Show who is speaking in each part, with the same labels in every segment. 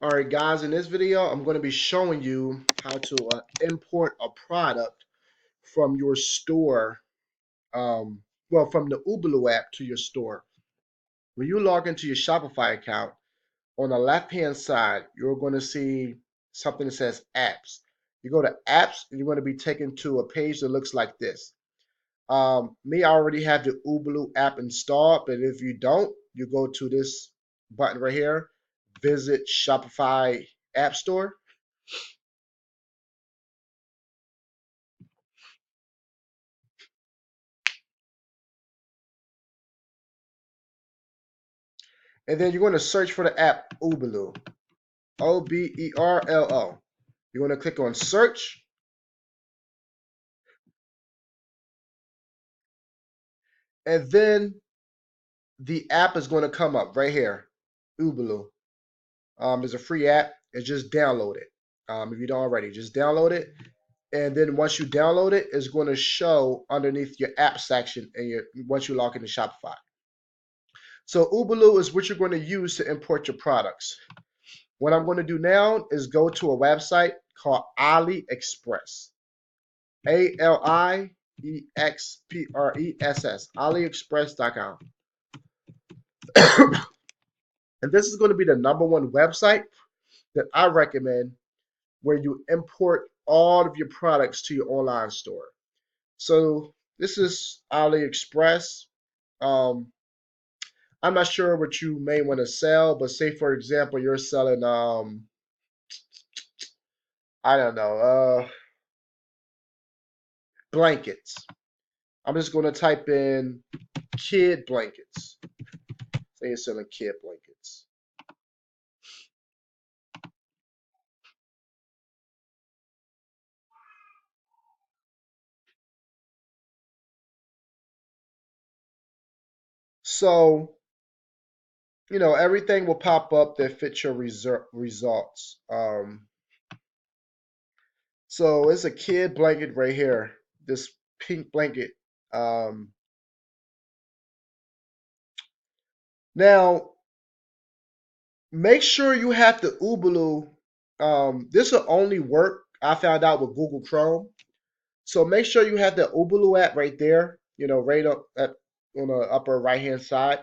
Speaker 1: Alright guys, in this video I'm going to be showing you how to import a product from your store, well, from the oberlo app to your store. When you log into your Shopify account, on the left hand side you're going to see something that says apps. You go to apps and you're going to be taken to a page that looks like this. I already have the oberlo app installed, but if you don't, you go to this button right here, visit Shopify App Store. And then you're going to search for the app oberlo, Oberlo. You're going to click on search, and then the app is going to come up right here, oberlo. It's a free app, and just download it. If you don't already, just download it. And then once you download it, it's going to show underneath your app section and once you log into Shopify. So oberlo is what you're going to use to import your products. What I'm going to do now is go to a website called AliExpress. AliExpress, AliExpress.com. And this is going to be the #1 website that I recommend where you import all of your products to your online store. So this is AliExpress. I'm not sure what you may want to sell, but say for example you're selling I don't know, blankets. I'm just going to type in kid blankets. Say you're selling kid blankets. So, you know, everything will pop up that fits your results. So it's a kid blanket right here. This pink blanket. Now, make sure you have the oberlo. This will only work, I found out, with Google Chrome. So make sure you have the oberlo app right there. You know, right up on the upper right hand side.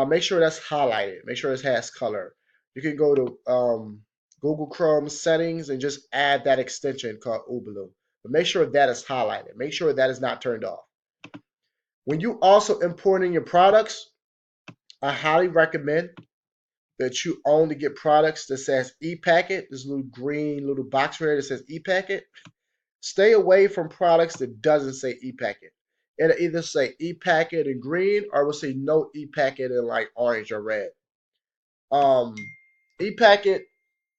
Speaker 1: Make sure that's highlighted. Make sure it has color. You can go to Google Chrome settings and just add that extension called oberlo. But make sure that is highlighted. Make sure that is not turned off. When you also importing your products, I highly recommend that you only get products that says e-packet. This little green little box right here that says e-packet. Stay away from products that doesn't say e-packet. It'll either say e-packet in green or it will say no e-packet in like orange or red. E-packet,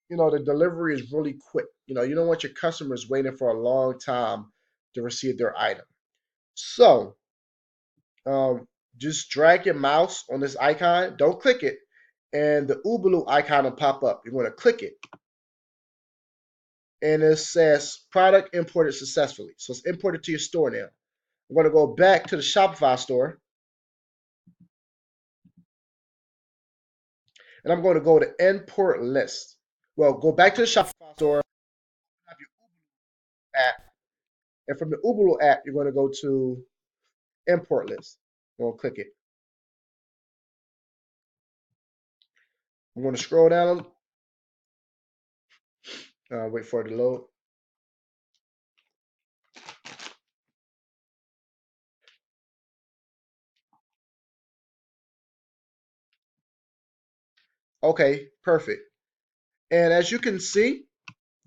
Speaker 1: you know, the delivery is really quick. You know, you don't want your customers waiting for a long time to receive their item. So, just drag your mouse on this icon. Don't click it, and the oberlo icon will pop up. You're going to click it, and it says product imported successfully. So it's imported to your store now. I'm going to go back to the Shopify store, and I'm going to go to import list. Well, go back to the Shopify store, have your oberlo app, and from the oberlo app, you're going to go to import list. I'm going to click it. I'm going to scroll down, wait for it to load. Okay, perfect. And as you can see,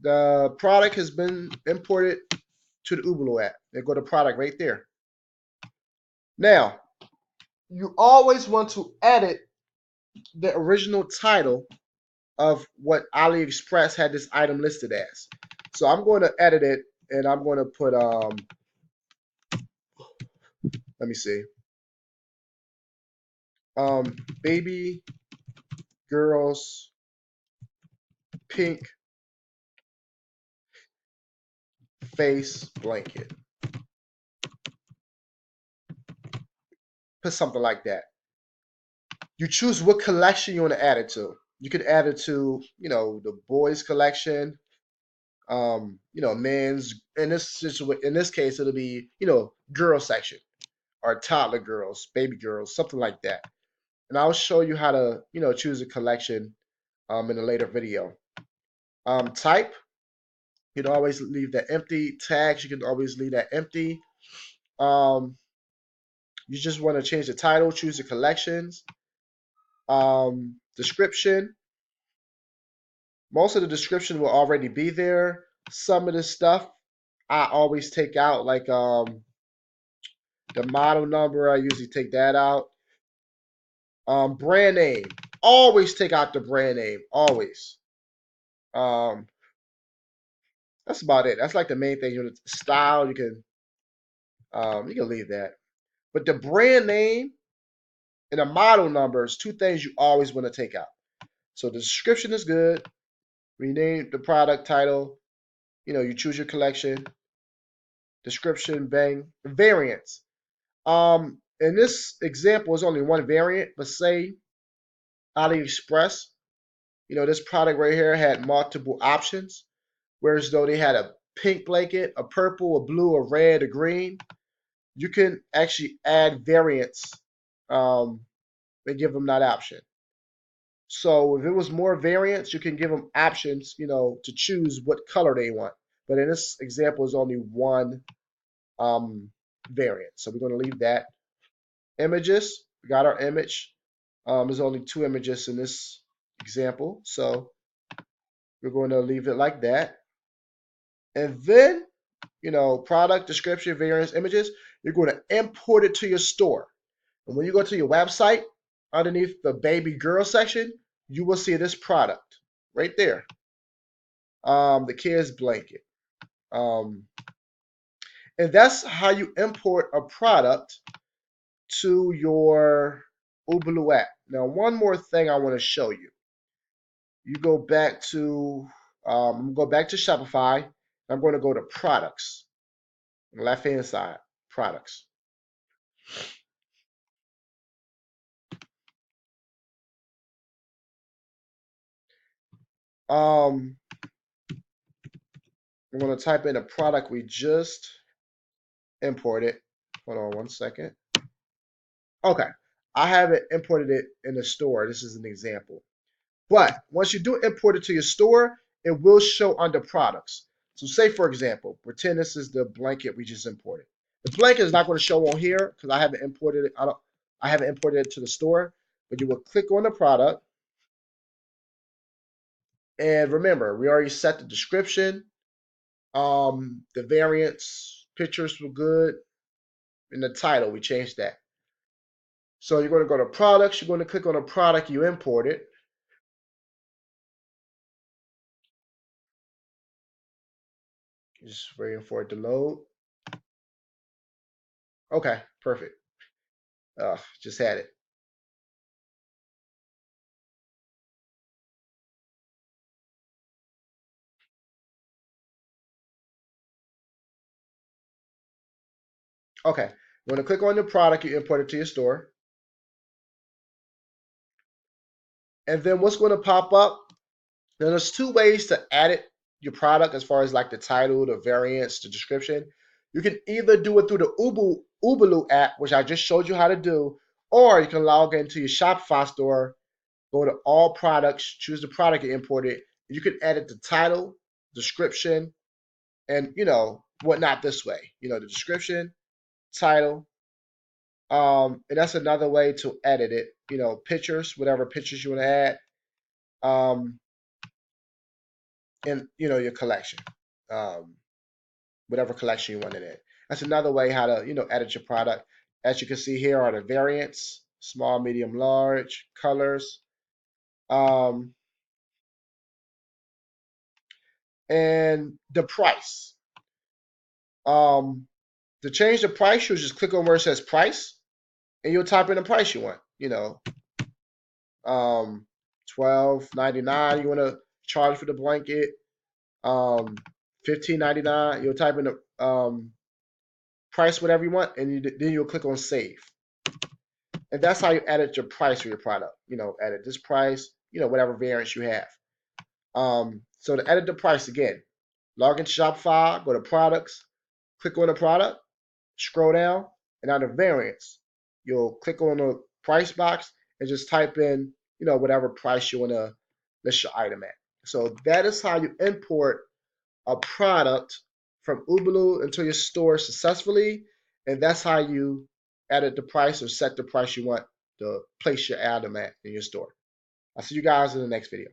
Speaker 1: the product has been imported to the oberlo app. They go to product right there. Now, you always want to edit the original title of what AliExpress had this item listed as. So I'm going to edit it, and I'm going to put let me see, baby girls pink face blanket. Put something like that. You choose what collection you want to add it to. You could add it to, the boys collection, men's. In this case, it'll be, girl section or toddler girls, baby girls, something like that. And I'll show you how to, choose a collection in a later video. Type, you can always leave that empty. Tags, you can always leave that empty. Um, you just want to change the title, choose the collections. Description, most of the description will already be there. Some of the stuff I always take out, like the model number, I usually take that out. Brand name, always take out the brand name, always. That's about it. That's like the main thing. Style, you can leave that. But the brand name and the model number is two things you always want to take out. So the description is good. Rename the product title. You choose your collection. Description, bang. Variants. In this example, is only one variant, but say AliExpress, this product right here had multiple options, whereas though they had a pink blanket, a purple, a blue, a red, a green, you can actually add variants and give them that option. So if it was more variants, you can give them options, to choose what color they want. But in this example, is only one variant. So we're going to leave that. Images, we got our image. There's only two images in this example. So we're going to leave it like that. And then, product, description, variants, images, you're going to import it to your store. And when you go to your website, underneath the baby girl section, you will see this product right there. The kids blanket. And that's how you import a product to your oberlo app. Now, one more thing I want to show you. You go back to Shopify. I'm going to go to products, left hand side, products. I'm going to type in a product we just imported. Hold on one second. Okay, I haven't imported it in the store. This is an example. But once you do import it to your store, it will show under products. So say, for example, pretend this is the blanket we just imported. The blanket is not going to show on here because I haven't imported it. I haven't imported it to the store. But you will click on the product. And remember, we already set the description. The variants, pictures were good. And the title, we changed that. So you're going to go to products. You're going to click on the product you imported. Just waiting for it to load. Okay, perfect. Just had it. Okay, you're going to click on the product you imported to your store. And then what's going to pop up? Now, there's two ways to edit your product as far as like the title, the variants, the description. You can either do it through the oberlo app, which I just showed you how to do, or you can log into your Shopify store, go to all products, choose the product you imported. You can edit the title, description, and whatnot this way. The description, title, and that's another way to edit it. Pictures, whatever pictures you want to add, and your collection, whatever collection you want it in. That's another way how to edit your product. As you can see here are the variants: small, medium, large, colors, and the price. To change the price, you'll just click on where it says price, and you'll type in the price you want. $12.99. You want to charge for the blanket. $15.99. You'll type in the price, whatever you want, and then you'll click on save. And that's how you edit your price for your product. Edit this price. whatever variants you have. So to edit the price again, log into Shopify, go to products, click on the product, scroll down, and under variants, you'll click on the price box and just type in, whatever price you want to list your item at. So that is how you import a product from oberlo into your store successfully, and that's how you edit the price or set the price you want to place your item at in your store. I'll see you guys in the next video.